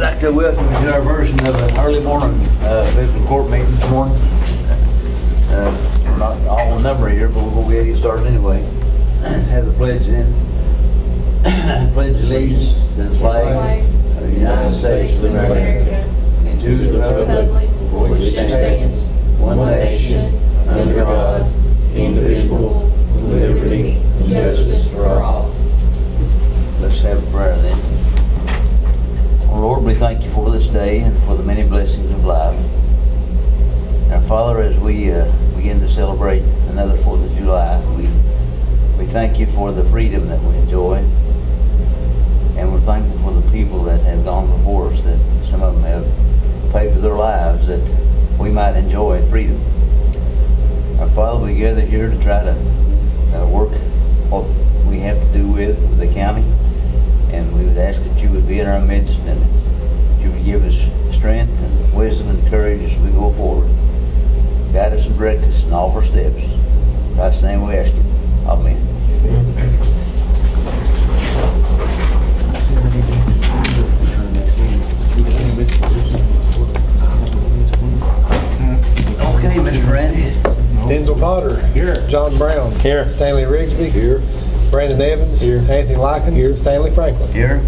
We'd like to welcome you to our version of an early morning fiscal court meeting this morning. We're not all in number here, but we'll go ahead and get started anyway. Have the pledge in. Pledge allegiance to the flag of the United States of America and to the republic for which it stands, one nation, under God, indivisible, with liberty and justice for all. Let's have a prayer then. Oh, Lord, we thank you for this day and for the many blessings of life. Now, Father, as we begin to celebrate another 4th of July, we thank you for the freedom that we enjoy. And we're thankful for the people that have gone before us, that some of them have paid with their lives that we might enjoy freedom. Our Father, we gather here to try to work what we have to do with the county. And we would ask that you would be in our midst and that you would give us strength and wisdom and courage as we go forward. Guide us and direct us in all of our steps. In Christ's name we ask it. Amen. Okay, Mr. Randy. Denzel Potter. Here. John Brown. Here. Stanley Rigsby. Here. Brandon Evans. Here. Anthony Likens. Here. Stanley Franklin. Here.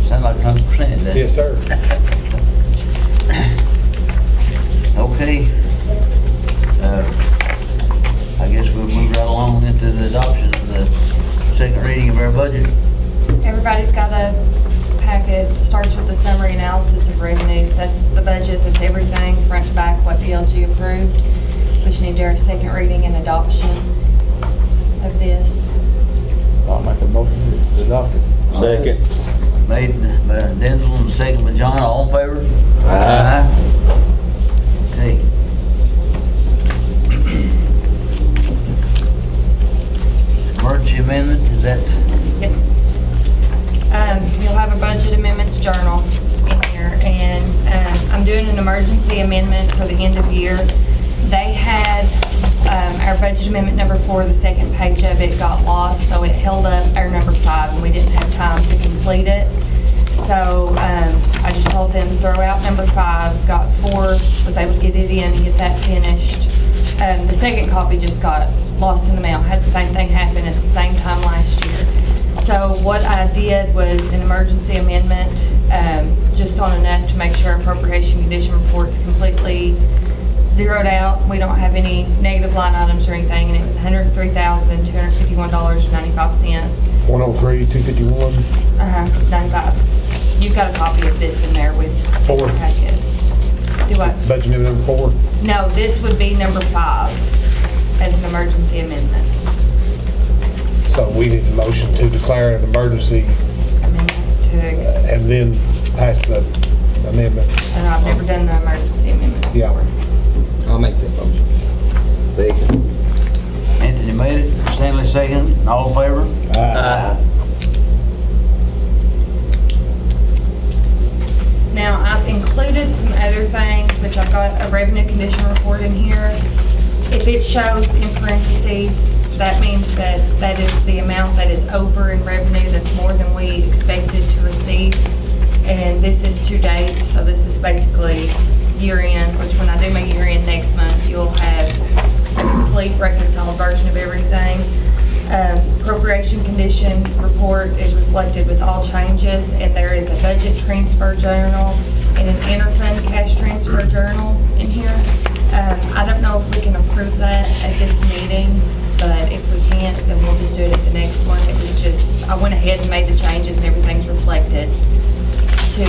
Sound like 100%, doesn't it? Yes, sir. Okay. I guess we'll move right along into the adoption of the second reading of our budget. Everybody's got a packet. Starts with the summary analysis of revenues. That's the budget. That's everything front to back what DLG approved. We just need to do our second reading and adoption of this. I'll make a motion to adopt it. Second. Made by Denzel and second by John. All in favor? Aye. Okay. Emergency amendment, is that? Yep. You'll have a budget amendments journal in here, and I'm doing an emergency amendment for the end of year. They had our budget amendment number 4, the second page of it got lost, so it held up our number 5, and we didn't have time to complete it. So I just told them throw out number 5, got 4, was able to get it in and get that finished. The second copy just got lost in the mail. Had the same thing happen at the same time last year. So what I did was an emergency amendment, just on enough to make sure appropriation condition report's completely zeroed out. We don't have any negative line items or anything, and it was $103,251.95. 103, 251. 95. You've got a copy of this in there with the 4. packet. Do what? Budget amendment number 4. No, this would be number 5 as an emergency amendment. So we need a motion to declare an emergency Amendment to, and then pass the amendment. and I've never done the emergency amendment. Yeah. I'll make that motion. Second. Anthony made it, Stanley second, all in favor? Aye. Now, I've included some other things, which I've got a revenue condition report in here. If it shows in parentheses, that means that that is the amount that is over in revenue. That's more than we expected to receive. And this is to date, so this is basically year end, which when I do my year end next month, you'll have a complete reconciled version of everything. Appropriation condition report is reflected with all changes, and there is a budget transfer journal and an interfund cash transfer journal in here. I don't know if we can approve that at this meeting, but if we can't, then we'll just do it at the next one. It was just, I went ahead and made the changes and everything's reflected to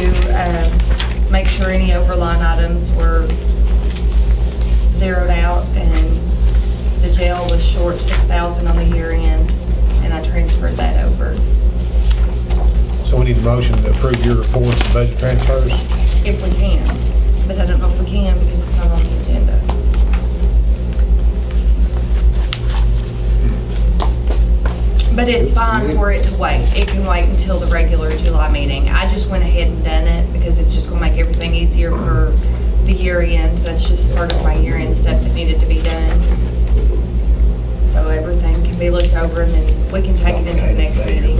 make sure any overline items were zeroed out, and the jail was short $6,000 on the year end, and I transferred that over. So we need a motion to approve your reports and budget transfers. If we can, but I don't know if we can because it's not on the agenda. But it's fine for it to wait. It can wait until the regular July meeting. I just went ahead and done it because it's just gonna make everything easier for the year end. That's just part of my year end stuff that needed to be done. So everything can be looked over and then we can take it into the next meeting.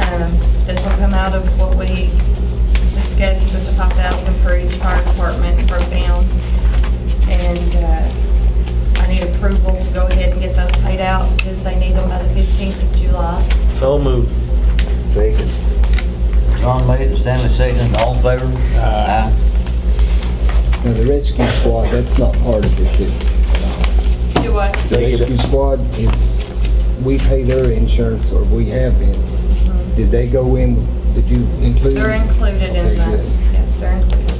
This will come out of what we discussed with the 5,000 for each fire department broke down. And I need approval to go ahead and get those paid out because they need them by the 15th of July. So moved. Second. John made it, Stanley seconded, all in favor? Aye. Now, the rescue squad, that's not part of this, is it? Do what? The rescue squad, we pay their insurance, or we have been. Did they go in, did you include? They're included in Okay, that. good. Yeah, they're included.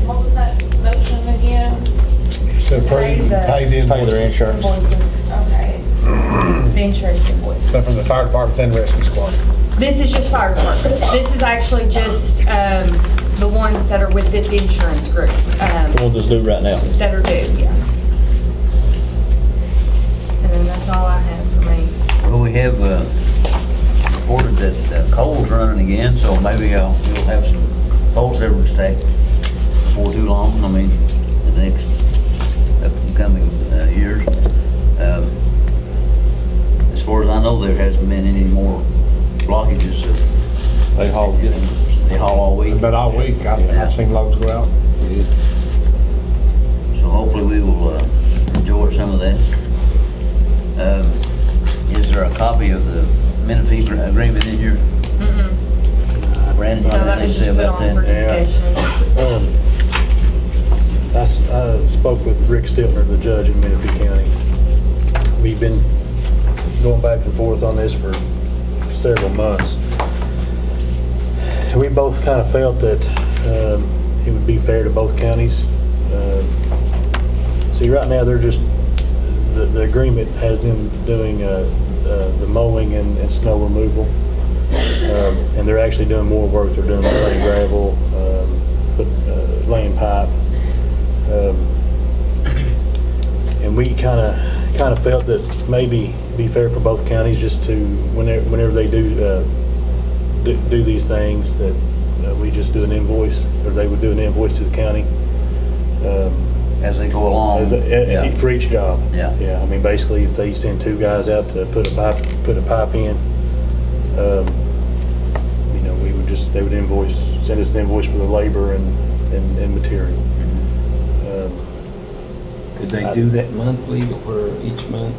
What was that motion again? To approve, Pay the- pay the Pay their invoices. insurance. Invoices, okay. The insurance invoice. Stuff from the fire departments and rescue squad. This is just fire departments. This is actually just the ones that are with this insurance group, The ones that's due right now. that are due, yeah. And then that's all I have for me. Well, we have reported that coal's running again, so maybe we'll have some coal severance tax before too long. I mean, the next upcoming years. As far as I know, there hasn't been any more blockages. They haul They haul all week. But all week, I've seen loads go out. So hopefully we will enjoy some of that. Is there a copy of the Menifee agreement in here? Brandon, No, that was anything to say just put about on for that? discussion. I spoke with Rick Stiltner, the judge in Menifee County. We've been going back and forth on this for several months. We both kind of felt that it would be fair to both counties. See, right now, they're just, the agreement has them doing the mowing and snow removal. And they're actually doing more work. They're doing laying gravel, laying pipe. And we kind of felt that maybe be fair for both counties just to, whenever they do these things, that we just do an invoice, or they would do an invoice to the county. As they go along. Yeah. For each job. Yeah. Yeah, I mean, basically, if they send two guys out to put a pipe in, they would send us an invoice for the labor and material. Could they do that monthly, or each month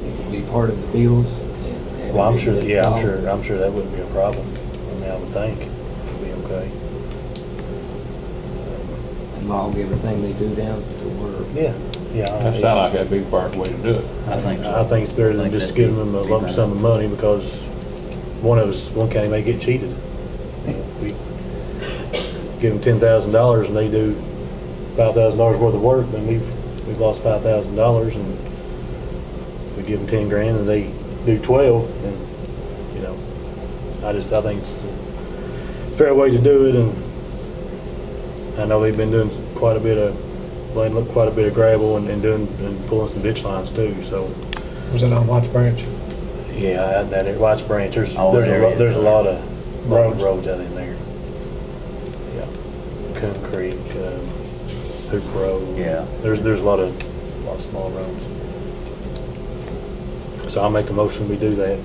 it would be part of the bills? Well, I'm sure that wouldn't be a problem. I mean, I would think it'd be okay. And log everything they do down to where. Yeah. That sound like that'd be the part way to do it. I think so. I think it's better I than think just that'd giving be- them a be lump better. sum of money, because one county may get cheated. You know, we give them $10,000 and they do $5,000 worth of work, then we've lost $5,000, and we give them 10 grand and they do 12, and I think it's a fair way to do it. And I know they've been doing quite a bit of gravel and pulling some ditch lines too, so. Was it on Watts Branch? Yeah, that area, Watts Branch, there's Oh, that area. a lot of Roads. roads out in there. Yeah, Coon Creek, Hoop Road. Yeah. There's a lot of small roads. So I'll make a motion, we do that.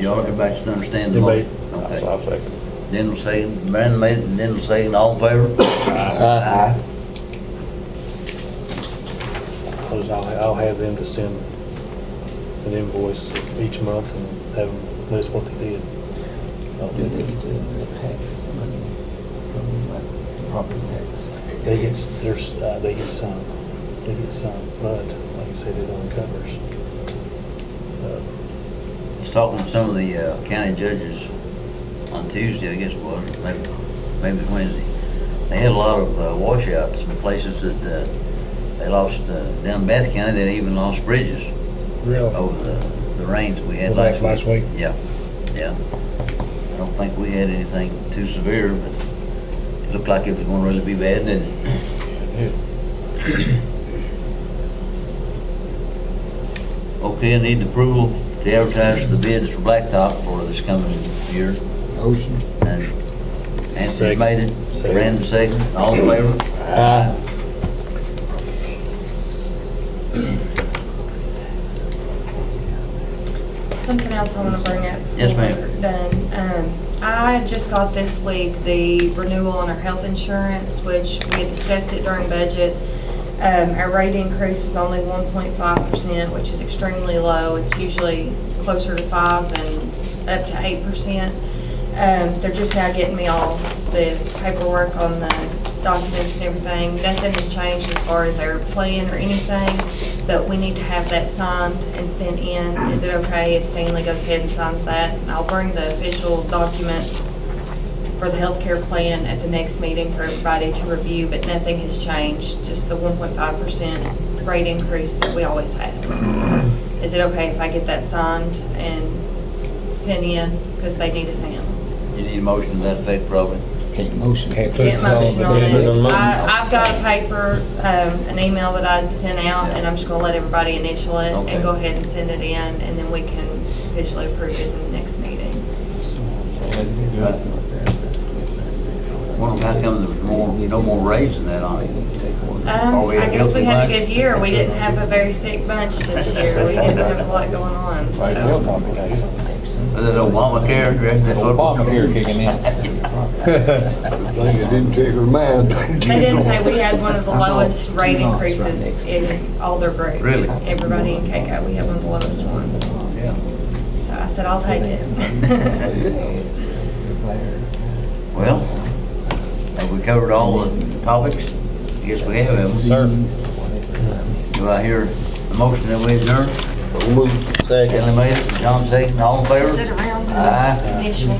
Y'all, everybody should understand the Anybody- motion. Okay. I'll second. Dental second, Brandon made it, Dental second, all in favor? Aye. Because I'll have them to send an invoice each month and have them list what they did. Do they do the tax money from property tax? They get some, but like I said, it only covers. I was talking to some of the county judges on Tuesday, I guess it was, maybe it was Wednesday. They had a lot of washouts in places that they lost, down in Bath County, they even lost bridges Really? over the rains we had Well, last week. last week? Yeah. I don't think we had anything too severe, but it looked like it was going to really be bad, didn't it? Okay, I need approval to advertise the bids for blacktop for this coming year. Motion. And Anthony Second. made it, Second. Brandon second, all in favor? Aye. something else I want to bring up. Yes, ma'am. before we're Done. I just got this week the renewal on our health insurance, which we had discussed it during budget. Our rate increase was only 1.5%, which is extremely low. It's usually closer to 5 and up to 8%. They're just now getting me all the paperwork on the documents and everything. Nothing has changed as far as our plan or anything, but we need to have that signed and sent in. Is it okay if Stanley goes ahead and signs that? I'll bring the official documents for the healthcare plan at the next meeting for everybody to review, but nothing has changed, just the 1.5% rate increase that we always have. Is it okay if I get that signed and sent in, because they need it now? You need a motion to that effect, probably. Can't motion. Can't motion on Yeah, it. no. I've got a paper, an email that I'd sent out, and I'm just gonna let everybody initial it Okay. and go ahead and send it in, and then we can officially approve it in the next meeting. One of them, how come there was no more raise than that on it? Are we a I guess we healthy had a bunch? good year. We didn't have a very sick bunch this year. We didn't have a lot going on, Right, so. real complicated. Was it Obamacare, you reckon that's what? Obamacare kicking in. Think it didn't take her mad. They did say we had one of the lowest rate increases in all their group. Really? Everybody in KCO, we had one of the lowest ones. Yeah. So I said, I'll take it. Well, have we covered all the topics? Yes, we have, haven't we? Sir. Do I hear a motion that we adjourn? Second. Stanley made it, John second, all in favor? Sit around Aye. the initial.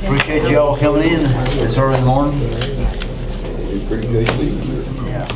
Appreciate y'all coming in this early morning. Appreciate you. Yeah.